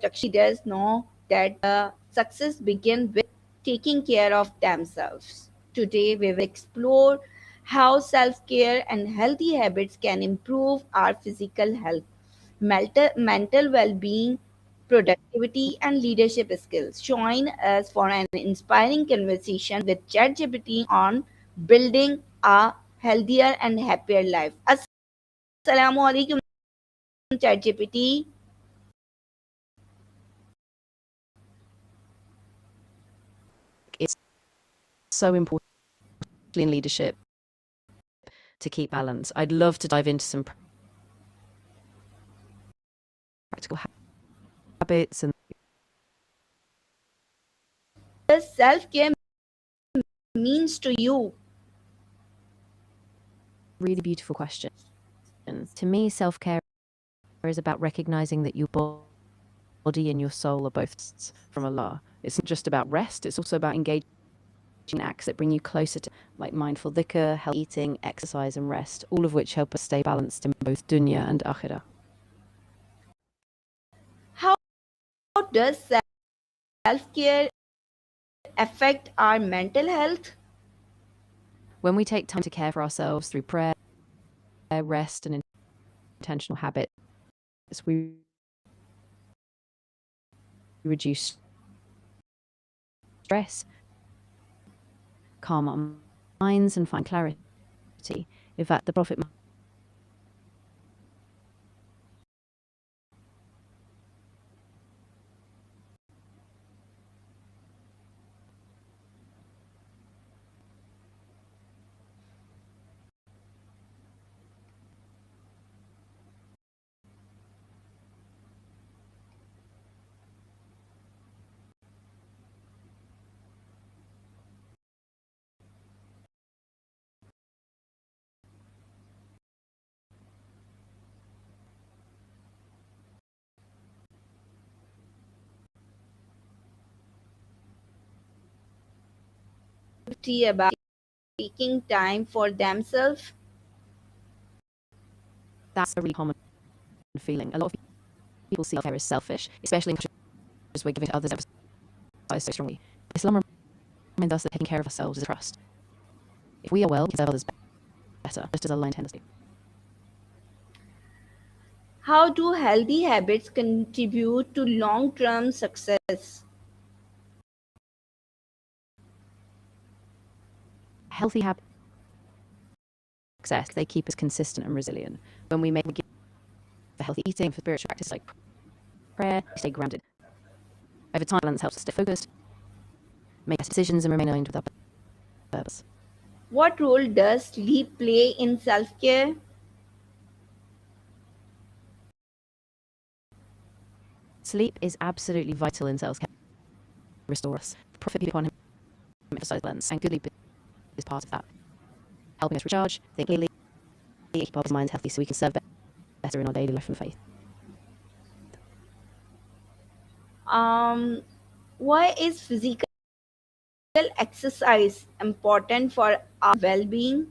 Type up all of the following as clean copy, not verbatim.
Rakhshinda leaders know that success begins with taking care of themselves. Today, we will explore how self care and healthy habits can improve our physical health, mental well being, productivity, and leadership skills. Join us for an inspiring conversation with ChatGPT on building a healthier and happier life. Assalamu alaikum, ChatGPT. It's so important in leadership to keep balance. I'd love to dive into some practical habits and What does self care means to you? really beautiful questions. To me, self-care is about recognizing that your body and your soul are both from Allah. It's not just about rest, it's also about engaging in acts that bring you closer to, like mindful dhikr, healthy eating, exercise, and rest, all of which help us stay balanced in both dunya and akhirah. How does self care affect our mental health? When we take time to care for ourselves through prayer, rest, and intentional habits, we reduce stress, calm our minds, and find clarity. In fact, the Prophet About taking time for themselves? that's a really common feeling. A lot of people see self-care as selfish, especially in countries where giving to others emphasized so strongly. Islam reminds us that taking care of ourselves is a trust. If we are well, we can serve others better, just as Allah intends us to. How do healthy habits contribute to long term success? Healthy habits, success, they keep us consistent and resilient. When we give for healthy eating, for spiritual practice like prayer, we stay grounded. Over time, balance helps us stay focused, make better decisions, and remain aligned with our purpose. What role does sleep play in self care? Sleep is absolutely vital in self-care. Restore us. The Prophet, be upon him, emphasized balance, and good sleep is part of that, helping us recharge, think clearly, keep our minds healthy so we can serve better in our daily life and faith. Um, why is physical exercise important for our well being?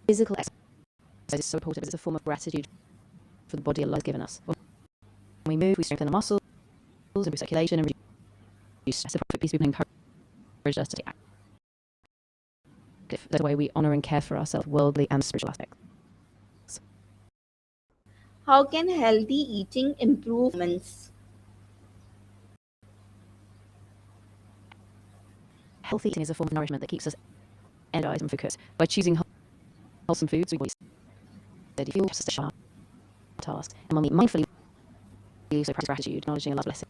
Physical exercise is so important. It's a form of gratitude for the body Allah has given us. When we move, we strengthen our muscles, improve circulation, and reduce stress. The Prophet, peace be upon him, encouraged us to stay active. That's the way we honor and care for ourselves, worldly and spiritual aspects. How can healthy eating improve performance? Healthy eating is a form of nourishment that keeps us energized and focused. By choosing wholesome foods, we steady fuel, sustain our tasks, and when we mindfully also practice gratitude, acknowledging Allah's blessings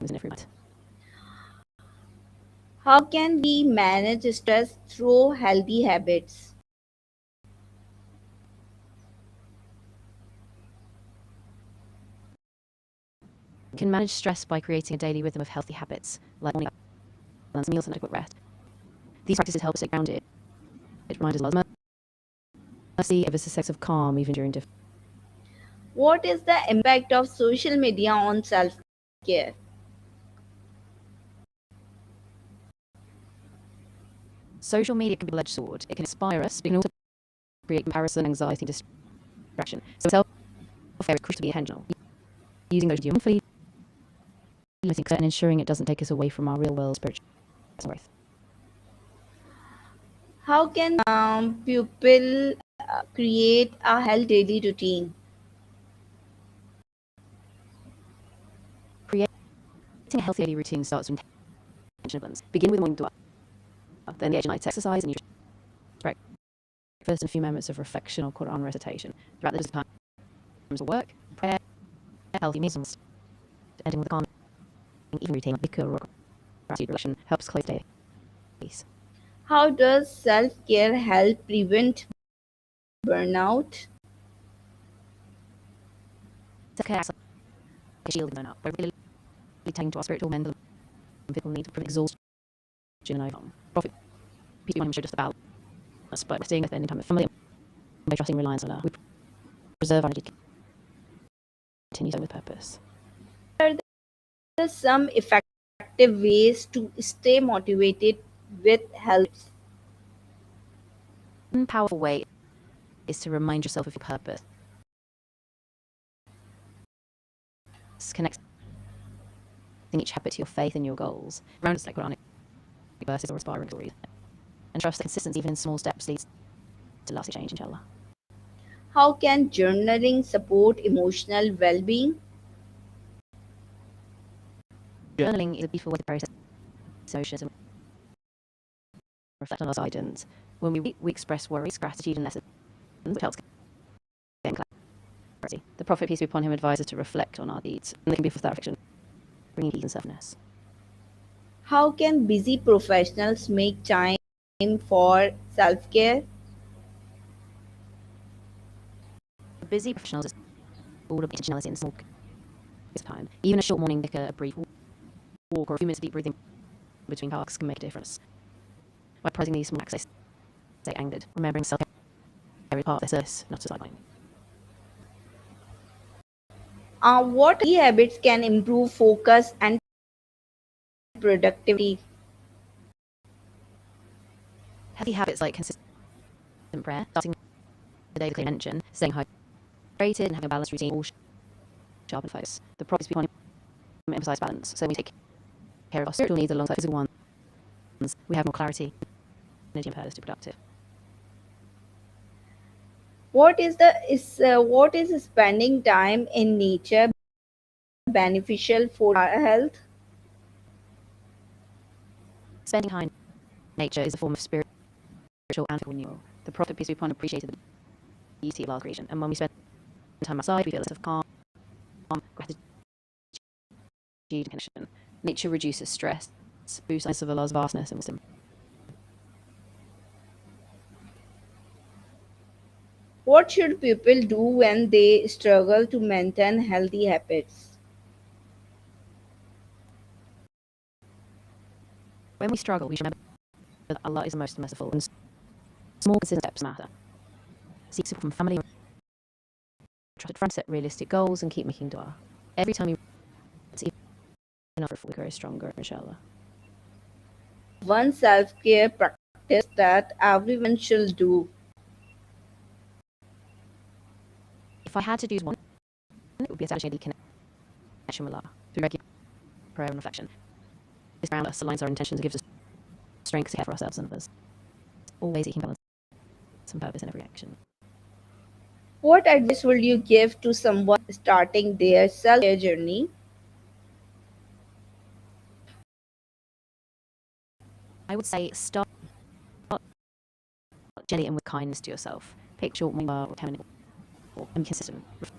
in every moment. How can we manage stress through healthy habits? We can manage stress by creating a daily rhythm of healthy habits, like morning balance, meals, and adequate rest. These practices help us stay grounded. It reminds us of Allah's mercy, give us a sense of calm even during difficult. What is the impact of social media on self care? Social media can be a double-edged sword. It can inspire us, but it can also create comparison, anxiety, distraction. So self-care is crucial to be intentional. Using those mindfully, and ensuring it doesn't take us away from our real world spiritual growth. How can people create a healthy daily routine? Creating a healthy daily routine starts with intentional plans. Begin with morning dua, then the night exercise and nutrition breakfast, and a few moments of reflection or Quran recitation. Throughout the times of work, prayer, healthy meals, and ending with a calming evening routine like dhikr or gratitude reflection helps close day peace. How does self care help prevent burnout? Self-care acts like a shield and burnout by regularly tending to our spiritual, mental, and physical needs to prevent exhaustion and overwhelm. Profit peace we showed us the balance, but by staying within time with family and by trusting reliance on Allah, we preserve our energy to continue so with purpose. Are there some effective ways to stay motivated with health? One powerful way is to remind yourself of your purpose. Connecting each habit to your faith and your goals. Around us like Quranic verses or inspiring stories. And trust that consistency, even in small steps, leads to lasting change, inshallah. How can journaling support emotional well being? Journaling is a beautiful way to process emotions and reflect on our guidance. When we read, we express worries, gratitude, and lessons, which helps gain clarity. The Prophet, peace be upon him, advised us to reflect on our deeds, and they can be for that reflection, bringing peace and selfness. How can busy professionals make time for self care? For busy professionals, it's all about intentionality and small bits of time. Even a short morning, like a brief walk or a few minutes of deep breathing between tasks can make a difference. By prioritizing these small acts, they stay anchored, remembering self-care is part of their service, not a sideline. What healthy habits can improve focus and productivity? Healthy habits like consistent prayer, starting the day with clear intention, staying hydrated, and having a balanced routine all sharpen focus. The Prophets beyond emphasize balance, so when we take care of our spiritual needs alongside physical ones, we have more clarity, energy, and purpose to be productive. What is spending time in nature beneficial for our health? Spending time in nature is a form of spiritual and physical renewal. The Prophet, peace be upon him, appreciated the beauty of our creation, and when we spend time outside, we feel a sense of calm, gratitude, and connection. Nature reduces stress, boosts sense of Allah's vastness and wisdom. What should people do when they struggle to maintain healthy habits? When we struggle, we should remember that Allah is the most merciful, and small consistent steps matter. Seek support from family, trusted friends, set realistic goals, and keep making dua. Every time you receive enough, we grow stronger, inshallah. One self care practice that everyone should do. If I had to choose one, it would be establishing a deep connection with Allah through regular prayer and reflection. This around us aligns our intentions and gives us strength to care for ourselves and others. Always seeking balance and purpose in every action. What advice would you give to someone starting their self care journey? I would say start gently and with kindness to yourself. Pick short, or 10 minutes, and be consistent. Reflect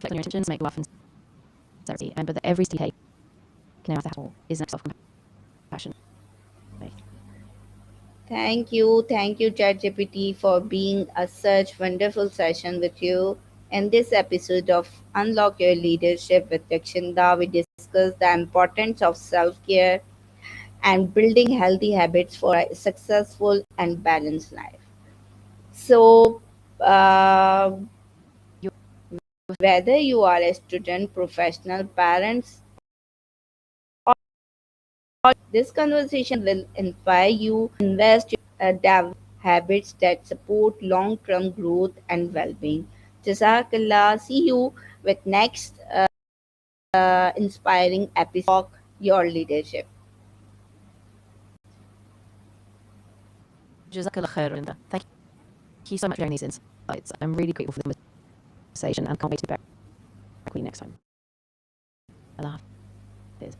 on your intentions, make love and sincerity. Remember that every step you take, no matter how small, is an act of self-compassion. Thank you, ChatGPT, for being a such wonderful session with you. In this episode of Unlock Your Leadership with Rakhshinda, we discussed the importance of self care and building healthy habits for a successful and balanced life. So, uh, You whether you are a student, professional, parents, this conversation will inspire you to invest in develop habits that support long term growth and well being. Jazakallah. See you with next inspiring episode. Your leadership. Jazakallah khair, Rinda. Thank you so much for sharing these insights. I'm really grateful for the conversation and can't wait to be back with you next time. Allah Hafiz.